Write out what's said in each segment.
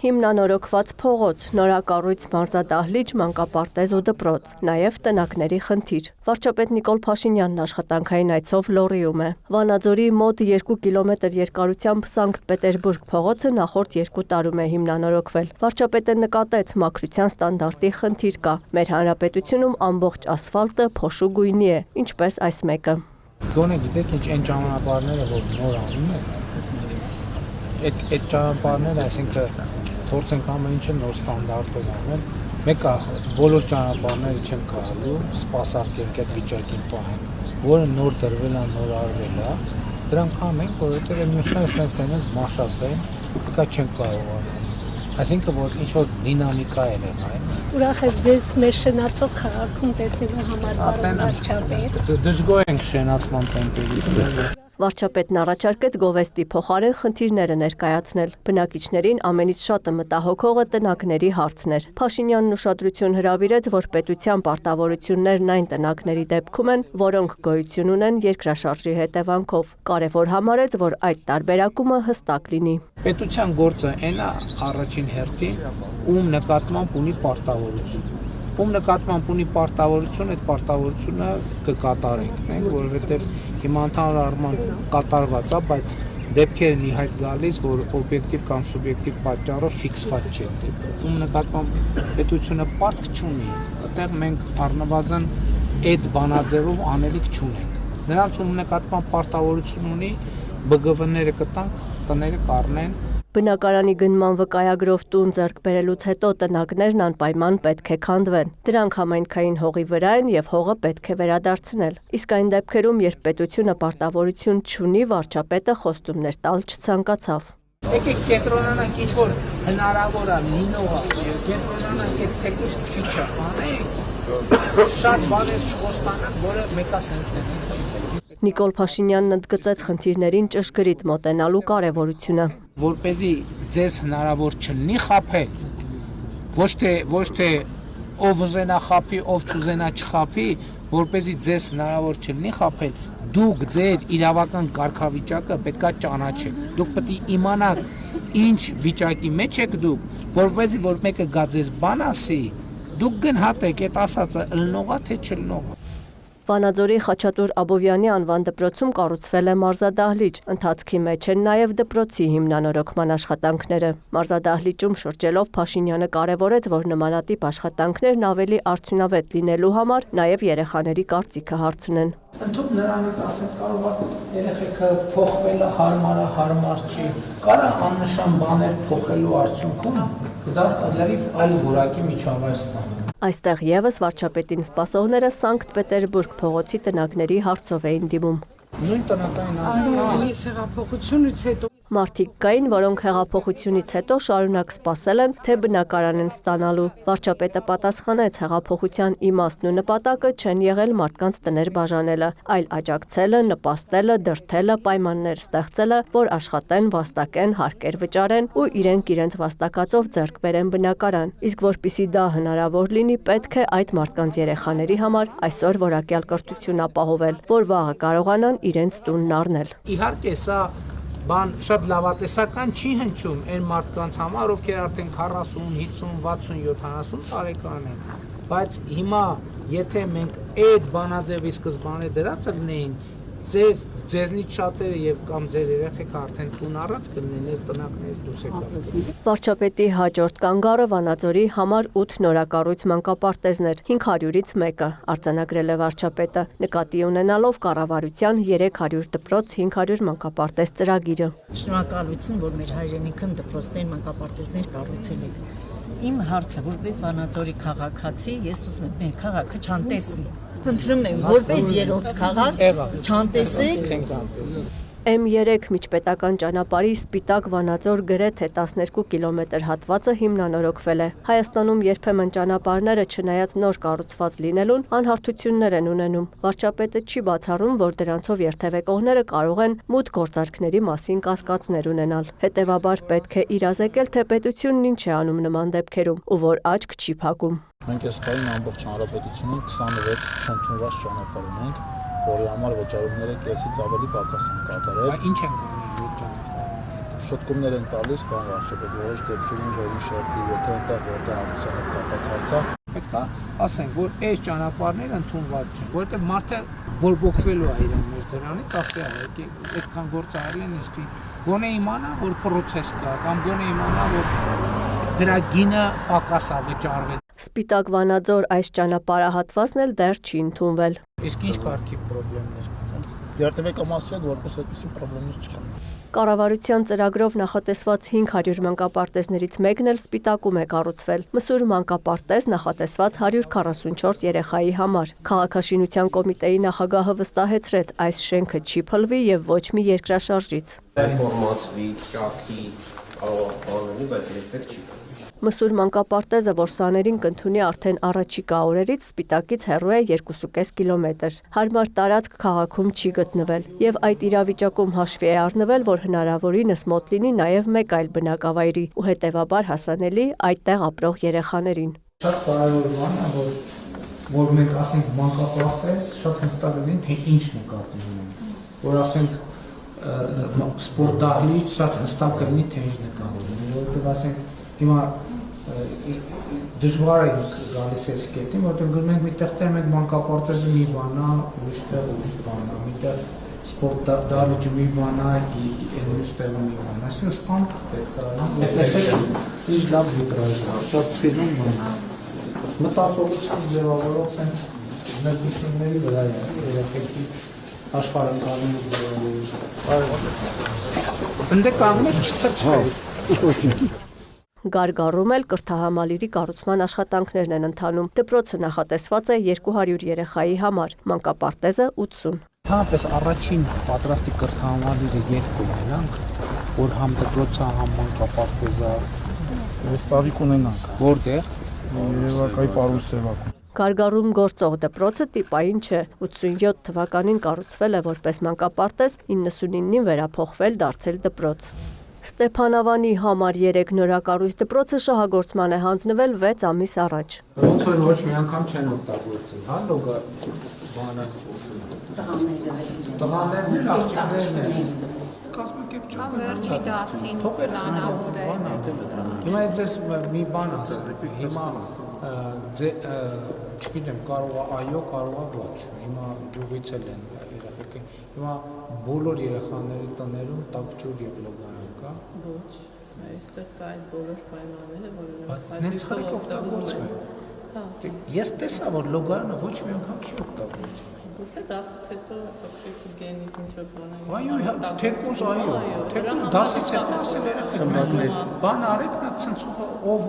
Հիմնանորոգված փողոց, նորակառույց մարզադահլիճ, մանկապարտեզ ու դպրոց, նաև տնակների խնդիր։ Վարչապետ Նիկոլ Փաշինյանն աշխատանքային այցով Լոռիում է։ Վանաձորի մոտ 2 կիլոմետր երկարությամբ Սանկտ Պետերբուրգ փողոցը նախորդ 2 տարում է հիմնանորոգվել։ Վարչապետը նկատեց մաքրության ստանդարտի խնդիր կա։ Մեր հանրապետությունում ամբողջ ասֆալտը փոշու գույնի է, ինչպես այս մեկը։ Գոնե գիտեք ինչ այն ճանապարհները, որ նոր անում են, այդ ճանապարհները, այսինքն փորձենք ամեն ինչը նոր ստանդարտով անել, մեկը բոլոր ճանապարհները չեն կարելու սպասարկենք այդ վիճակին պահենք, որը նոր դրվել է, նոր արվել է, դրանք անենք, որովհետև մյուսները sense տենես մաշած են, դա չեն կարողանում։ Այսինքն որ ինչ որ դինամիկա է այն։ Ուրախ եք ձեզ մեր շնացող քաղաքում տեսնելու համար, պարոն վարչապետ։ Դժգոհ ենք շնացման տեմպերից։ Վարչապետն առաջարկեց գովեստի փոխարեն խնդիրները ներկայացնել։ Բնակիչներին ամենից շատը մտահոգողը տնակների հարցն էր։ Փաշինյանն ուշադրություն հրավիրեց, որ պետության պարտավորություններն այն տնակների դեպքում են, որոնք գոյություն ունեն երկրաշարժի հետևանքով։ Կարևոր համարեց, որ այդ տարբերակումը հստակ լինի։ Պետության գործը այն է առաջին հերթին, ում նկատմամբ ունի պարտավորություն։ Ում նկատմամբ ունի պարտավորություն, այդ պարտավորությունը կկատարենք մենք, որովհետև հիմա ընդհանուր առման կատարված է, բայց դեպքերն ի հայտ գալիս, որ օբյեկտիվ կամ սուբյեկտիվ պատճառով ֆիքսված չէ դեպքը։ Ում նկատմամբ պետությունը պարտք չունի, այդտեղ մենք առնվազն այդ բանաձևով անելիք չունենք։ Նրանց ում նկատմամբ պարտավորություն ունի, ԲԳՎ-ները կտանք, տները կառնեն։ Բնակարանի գնման վկայագրով տուն ձեռք բերելուց հետո տնակներն անպայման պետք է քանդվեն։ Դրանք համայնքային հողի վրա են եւ հողը պետք է վերադարձնել։ Իսկ այն դեպքերում, երբ պետությունը պարտավորություն չունի, վարչապետը խոստումներ տալ չցանկացավ։ Եկեք կենտրոնանանք ինչ որ հնարավոր է լինողը, կենտրոնանանք այդ թեկուզ քիչը անենք, շատ բաներ չխոստանանք, որը մեկա սենս դեն։ Նիկոլ Փաշինյանն ընդգծեց խնդիրներին ճշգրիտ մոտենալու կարևորությունը։ Որպեսզի ձեզ հնարավոր չլինի խաբել, ոչ թե ով ուզենա խաբի, ով չուզենա չխաբի, որպեսզի ձեզ հնարավոր չլինի խաբել, դուք ձեր իրավական կարգավիճակը պետքա ճանաչեք։ Դուք պետք է իմանաք ինչ վիճակի մեջ եք դուք, որպեսզի որ մեկը գա ձեզ բան ասի, դուք գնահատեք այդ ասածը ըլնողա թե չլնողա։ Վանաձորի Խաչատուր Աբովյանի անվան դպրոցում կառուցվել է մարզադահլիճ, ընթացքի մեջ են նաև դպրոցի հիմնանորոգման աշխատանքները։ Մարզադահլիճում շրջելով Փաշինյանը կարևորեց, որ նմանատիպ աշխատանքներն ավելի արդյունավետ լինելու համար նաև երեխաների կարծիքը հարցնեն։ Ընդհանուր նրանից ասենք կարող է երեխեքը փոխվելը հարմար չի, կարա աննշան բաներ փոխելու արդյունքում դա լրիվ այլ որակի միջավայր ստանա։ Այստեղ եւս վարչապետին սպասողները Սանկտ Պետերբուրգ փողոցի տնակների հարցով էին դիմում։ Նույն տնական հեղափոխությունից հետո Մարդիկ կային, որոնք հեղափոխությունից հետո շարունակ սպասել են, թե բնակարան են ստանալու։ Վարչապետը պատասխանեց, հեղափոխության իմաստն ու նպատակը չեն եղել մարդկանց տներ բաժանելը, այլ աջակցելը, նպաստելը, դրդելը, պայմաններ ստեղծելը, որ աշխատեն, վաստակեն, հարկեր վճարեն ու իրենց վաստակածով ձեռք բերեն բնակարան։ Իսկ որպիսի դա հնարավոր լինի, պետք է այդ մարդկանց երեխաների համար այսօր որակյալ կրթություն ապահովել, որ վաղը կարողանան իրենց տունն առնել։ Իհարկե սա բան շատ լավատեսական չի հնչում այն մարդկանց համար, ովքեր արդեն 40, 50, 60, 70 տարեկան են, բայց հիմա եթե մենք այդ բանաձևի սկզբանե դրածը գնեին, ձեզնից շատերը եւ կամ ձեր երեխեքը արդեն տուն առած կլինեն, այս տնակներից դուրս եկած։ Վարչապետի հաջորդ կանգառը Վանաձորի համար 8 նորակառույց մանկապարտեզն էր, 500-ից մեկը, արձանագրել է վարչապետը, նկատի ունենալով կառավարության 300 դպրոց, 500 մանկապարտեզ ծրագիրը։ Շնորհակալություն, որ մեր հայրենիքն դպրոցներ, մանկապարտեզներ կառուցել եք։ Իմ հարցը, որպես Վանաձորի քաղաքացի, ես ուզում եմ մեր քաղաքը չանտեսվի։ Խնդրում եմ, որպես երրորդ քաղաք չանտեսեք։ M3 միջպետական ճանապարհի Սպիտակ Վանաձոր գրեթե 12 կիլոմետր հատվածը հիմնանորոգվել է։ Հայաստանում երբեմն ճանապարհները չնայած նոր կառուցված լինելուն անհարթություններ են ունենում։ Վարչապետը չի բացառում, որ դրանցով երթևեկողները կարող են մուտք գործարքների մասին կասկածներ ունենալ։ Հետևաբար պետք է իրազեկել, թե պետությունն ինչ է անում նման դեպքերում ու որ աչք չի փակում։ Մենք այս պահին ամբողջ հանրապետությունում 26 չընդունված ճանապարհ ունենք, որի համար վճարումները կեսից ավելի պակաս են կատարել։ Ինչ են կողմի այդ ճանապարհը։ շտկումներ են տալիս, բան վարչապետ, որոշ դեպքերում վերին շերտի, եթե այնտեղ որտեղ հարցան է կապած հարցա։ Պետք է ասենք, որ այս ճանապարհները ընդունված չեն, որովհետև մարդը բորբոքվելու է իրեն մեջ դրանից, ասի եկի, այսքան գործ արել են իսկի գոնե իմանա, որ process կա, կամ գոնե իմանա, որ դրա գինը պակաս է վճարվել։ Սպիտակ Վանաձոր այս ճանապարհահատվածն էլ դեռ չի ընդունվել։ Իսկ ինչ կարգի խնդիրներ կան։ Երթևեկամասի հետ որպես այդպիսի խնդիրներ չկան։ Կառավարության ծրագրով նախատեսված 500 մանկապարտեզներից մեկն էլ Սպիտակում է կառուցվել։ Մսուր մանկապարտեզ նախատեսված 144 երեխայի համար։ Քաղաքաշինության կոմիտեի նախագահը վստահեցրեց, այս շենքը չի փլվի եւ ոչ մի երկրաշարժից։ Ռեֆորմացվի, ճաքի, կարող անունի, բայց երբեք չի փլվի։ Մսուր մանկապարտեզը, որ սաներին կընդունի արդեն առաջիկա օրերից, Սպիտակից հեռու է 2.5 կիլոմետր։ Հարմար տարածք քաղաքում չի գտնվել, եւ այդ իրավիճակում հաշվի է առնվել, որ հնարավորինս մոտ լինի նաեւ մեկ այլ բնակավայրի ու հետեւաբար հասանելի այդտեղ ապրող երեխաներին։ Շատ կարևոր բան է, որ մենք ասենք մանկապարտեզ, շատ հստակ լինի, թե ինչ նկատի ունենք, որ ասենք սպորտ դահլիճ, շատ հստակ լինի, թե ինչ նկատի ունենք, որովհետեւ ասենք հիմա դժվար է գալիս այս կետին, որովհետև գրում ենք միտեղ տեղ մենք մանկապարտեզը մի բան է, ուրիշտեղ ուրիշ բան է, միտեղ սպորտ դահլիճը մի բան է, մյուս տեղը մի բան է, այսինքն սպան պետք է տեսեք ինչ լավ վիտրաժ է, շատ սիրուն բան է, մտածողությամբ ձևավորող սենց ներկայությունների վրա է, երեխեքի աշխարհակալի ձևավորում։ Ընդ կանգնեք չթրջվեք։ Գարգառում էլ կրթահամալիրի կառուցման աշխատանքներն են ընթանում։ Դպրոցը նախատեսված է 200 երեխայի համար, մանկապարտեզը 80։ Հապես առաջին պատրաստի կրթահամալիրը երկու ունենանք, որ համ դպրոցը, համ մանկապարտեզը Այս տարի կունենանք։ որտեղ Երևակայի Պարուսևակում։ Գարգառում գործող դպրոցը տիպային չէ, 87 թվականին կառուցվել է որպես մանկապարտեզ, 99-ին վերափոխվել դարձել դպրոց։ Ստեփանավանի համար 3 նորակառույց դպրոցը շահագործման է հանձնվել 6 ամիս առաջ։ Ոնց որ ոչ մի անգամ չեն օգտագործել, հա լոգա բանը։ Տղաներն էլ աղջիկներն են։ Կազմակերպչական վերջի դասին պլանավորել է։ Հիմա ես մի բան ասեմ, հիմա չգիտեմ, կարող է այո, կարող է ոչ։ Հիմա գյուղից էլ են երեխեքը։ Հիմա բոլոր երեխաների տներում տաք ջուր եւ լոգան կա։ Ոչ, այստեղ կա այդ բոլոր պայմանները, որոնք Նենց խրիկ օգտագործվում է։ Ես տեսա, որ լոգանը ոչ մի անգամ չի օգտագործվում։ Գուցե դասից հետո փոքրիկ գենիկ ինչ-որ բան։ Այո, թեկուզ այո, թեկուզ դասից հետո ասել երեխեք, բան արեք, նա ցնցողը ով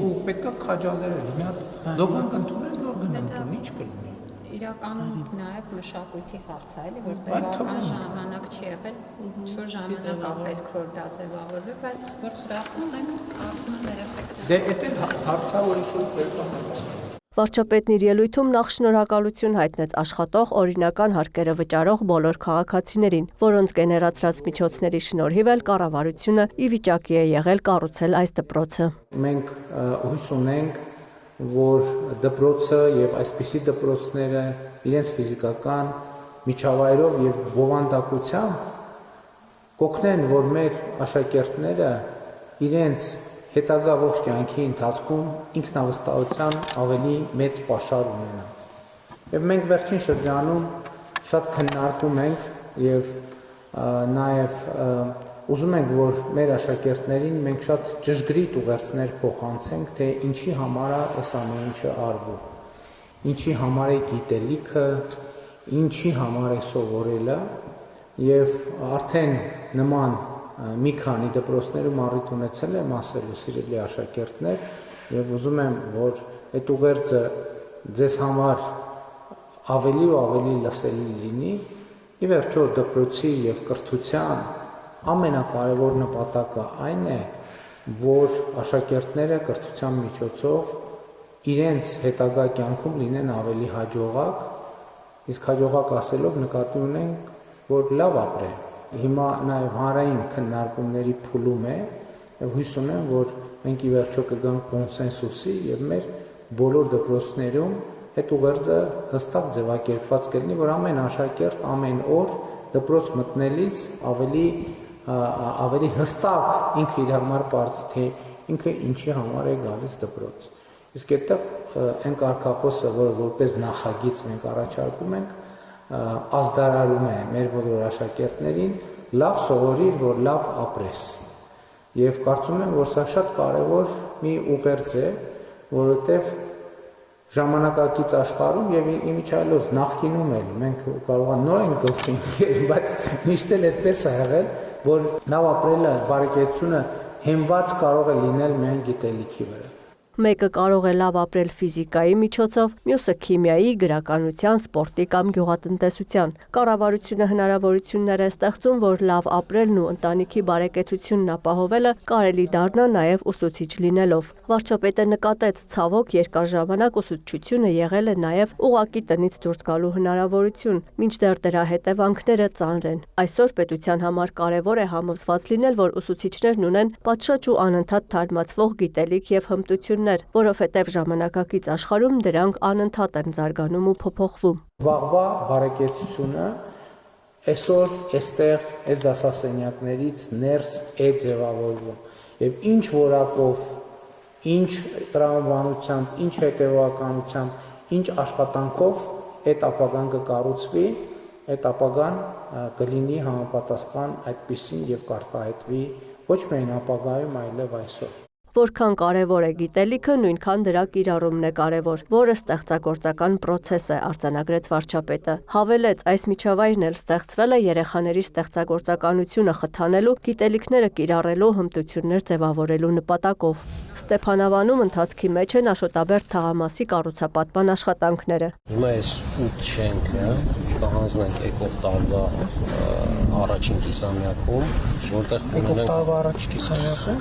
ու պետքա քաջալերել, մի հատ լոգան կընդունեն, լոգան ընդունի, ինչ կլինի։ Իրականում նաև մշակույթի հարց է, էլի, որ տևական ժամանակ չի եղել, ինչ-որ ժամանակ է պետք որ դա ձևավորվի, բայց որ խրախուսենք, կարծում եմ երեխեքները։ Դե էդ հարցը որ ինչ-որ պետք է մտածել։ Վարչապետն իր ելույթում նախ շնորհակալություն հայտնեց աշխատող օրինական հարկերը վճարող բոլոր քաղաքացիներին, որոնց գեներացրած միջոցների շնորհիվ էլ կառավարությունը ի վիճակի է եղել կառուցել այս դպրոցը։ Մենք հույս ունենք, որ դպրոցը եւ այսպիսի դպրոցները իրենց ֆիզիկական միջավայրով եւ բովանդակությամբ կօգնեն, որ մեր աշակերտները իրենց հետագա ողջ կյանքի ընթացքում ինքնավստահության ավելի մեծ պաշար ունենան։ Եվ մենք վերջին շրջանում շատ քննարկում ենք եւ նաեւ ուզում ենք, որ մեր աշակերտներին մենք շատ ճշգրիտ ուղերձներ փոխանցենք, թե ինչի համար է այս ամեն ինչը արվում, ինչի համար է գիտելիքը, ինչի համար է սովորելը եւ արդեն նման մի քանի դպրոցներում առիթ ունեցել եմ ասելու սիրելի աշակերտներ եւ ուզում եմ, որ այդ ուղերձը ձեզ համար ավելի ու ավելի լսելի լինի։ Ի վերջո դպրոցի եւ կրթության ամենակարևոր նպատակը այն է, որ աշակերտները կրթության միջոցով իրենց հետագա կյանքում լինեն ավելի հաջողակ, իսկ հաջողակ ասելով նկատի ունենք, որ լավ ապրեն։ Հիմա նաև հանրային քննարկումների փուլում է եւ հույս ունեմ, որ մենք ի վերջո կգանք կոնսենսուսի եւ մեր բոլոր դպրոցներում այդ ուղերձը հստակ ձևակերպված կլինի, որ ամեն աշակերտ ամեն օր դպրոց մտնելիս ավելի ավելի հստակ ինքը իր համար բարձր թե ինքը ինչի համար է գալիս դպրոց։ Իսկ այդտեղ այն կարգախոսը, որը որպես նախագիծ մենք առաջարկում ենք, ազդարարում է մեր բոլոր աշակերտներին լավ սովորիր, որ լավ ապրես։ Եվ կարծում եմ, որ սա շատ կարևոր մի ուղերձ է, որովհետև ժամանակակից աշխարհում եւ իմիջիայլոց նախկինում էլ մենք կարող ենք նոր ենք գլխի ընկել, բայց միշտ էլ այդպես է եղել, որ լավ ապրելը, բարեկեցությունը հենված կարող է լինել միայն գիտելիքի վրա։ Մեկը կարող է լավ ապրել ֆիզիկայի միջոցով, մյուսը քիմիայի, գրականության, սպորտի կամ գյուղատնտեսության։ Կառավարությունը հնարավորություններ է ստեղծում, որ լավ ապրելն ու ընտանիքի բարեկեցությունն ապահովելը կարելի դառնա նաև ուսուցիչ լինելով։ Վարչապետը նկատեց, ցավոք երկար ժամանակ ուսուցչությունը եղել է նաև ուղղակի տնից դուրս գալու հնարավորություն, մինչդեռ դրա հետևանքները ծանր են։ Այսօր պետության համար կարևոր է համոզված լինել, որ ուսուցիչներն ունեն պատշաճ ու անընդհատ թարմացվող գիտելիք եւ հմտություն, որովհետև ժամանակակից աշխարհում դրանք անընդհատ են զարգանում ու փոփոխվում։ Վաղվա բարեկեցությունը այսօր այստեղ այս դասասենյակներից ներս է ձևավորվում եւ ինչ որակով, ինչ տրամաբանությամբ, ինչ հետևականությամբ, ինչ աշխատանքով այդ ապագան կկառուցվի, այդ ապագան կլինի համապատասխան այդպիսին եւ կարտահայտվի ոչ միայն ապագայում, այլև այսօր։ Որքան կարևոր է գիտելիքը, նույնքան դրա կիրառումն է կարևոր, որը ստեղծագործական պրոցես է, արձանագրեց վարչապետը։ Հավելեց, այս միջավայրն էլ ստեղծվել է երեխաների ստեղծագործականությունը խթանելու, գիտելիքները կիրառելու, հմտություններ ձևավորելու նպատակով։ Ստեփանավանում ընթացքի մեջ են Աշոտաբերդ թաղամասի կառուցապատման աշխատանքները։ Հիմա այս 8 շենքը կհանձնենք եկող տարվա առաջին կիսամյակում, որտեղ տարվա առաջին կիսամյակում,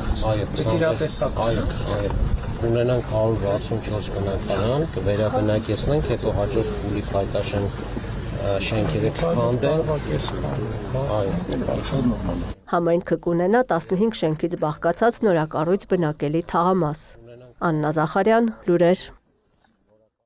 ունենանք 164 բնակարան, կվերաբնակեցնենք, հետո հաջորդ փուլի փայտաշեն շենքերը կհանդենք։ Համայնքը կունենա 15 շենքից բաղկացած նորակառույց բնակելի թաղամաս։ Աննա Զախարյան, լուրեր։